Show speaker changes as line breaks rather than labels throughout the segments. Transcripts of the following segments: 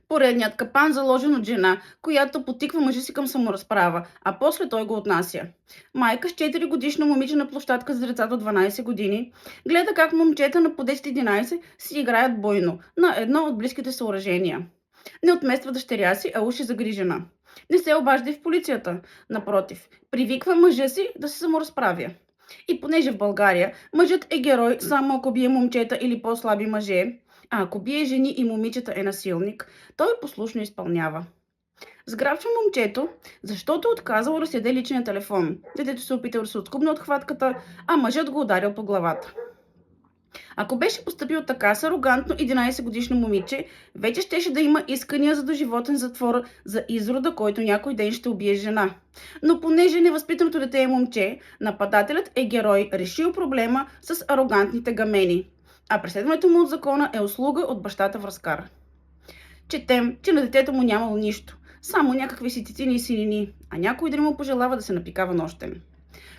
Поредният капан заложен от жена, която потиква мъжа си към саморазправа, а после той го отнася. Майка с 4-годишно момиче на площадка за деца до 12 години гледа как момчета на по 10-11 си играят бойно на едно от близките съоръжения. Не отмества дъщеря си, а уж е загрижена. Не се обажда и в полицията. Напротив, привиква мъжа си да се саморазправя. И понеже в България мъжът е герой само ако бие момчета или по-слаби мъже, а ако бие жени и момичета е насилник, той послушно изпълнява. Сграбчва момчето, защото отказал да седе личния телефон. Детето се опитал да се откубне от хватката, а мъжът го ударил по главата. Ако беше поступил така с арогантно 11-годишно момиче, вече щеше да има искания за доживотен затвор за изрода, който някой ден ще убие жена. Но понеже невъзпитаното дете е момче, нападателят е герой, решил проблема с арогантните гамени. А преследването му от закона е услуга от бащата в разкар. Четем, че на детето му нямало нищо, само някакви си тетини и синини, а някой ден му пожелава да се напикава нощем.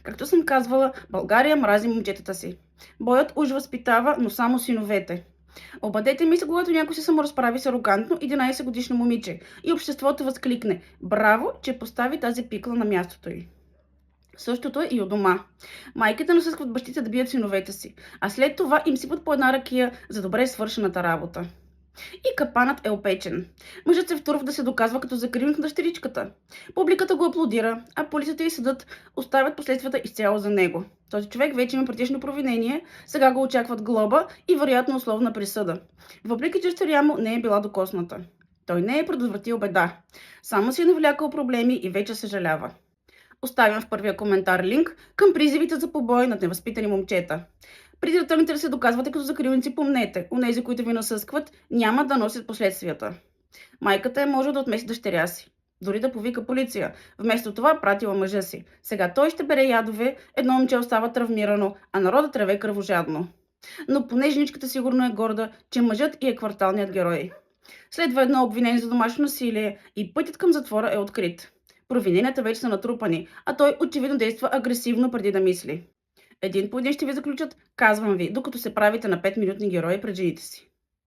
Както съм казвала, България мрази момчетата си. Боят уж възпитава, но само синовете. Обадете ми се, когато някой се саморазправи с арогантно 11-годишно момиче и обществото възкликне: браво, че постави тази пикла на мястото й. Същото е и у дома. Майките насъскват бащите да бият синовете си, а след това им сипат по една ракия за добре свършената работа. И капанът е опечен. Мъжът се втурва да се доказва като закривник на дъщеричката. Публиката го аплодира, а полицията и съдът оставят последствията изцяло за него. Този човек вече има предишно провинение, сега го очакват глоба и вероятно условна присъда. Въпреки че дъщеря му не е била докосната. Той не е предотвратил беда. Само си е навлякал проблеми и вече съжалява. Оставям в първия коментар линк към призивите за побой над невъзпитани момчета. Преди да тръгнете да се доказвате като закрилници, помнете, онези, които ви насъскват, няма да носят последствията. Майката е може да отмести дъщеря си. Дори да повика полиция. Вместо това пратила мъжа си. Сега той ще бере ядове, едно момче остава травмирано, а народът реве кръвожадно. Но поне женичката сигурно е горда, че мъжът и е кварталният герой. Следва едно обвинение за домашно насилие и пътят към затвора е открит. Провиненията вече са натрупани, а той очевидно действа агресивно преди да мисли. Един по един ще ви заключат, казвам ви, докато се правите на 5-минутни герои пред жените си.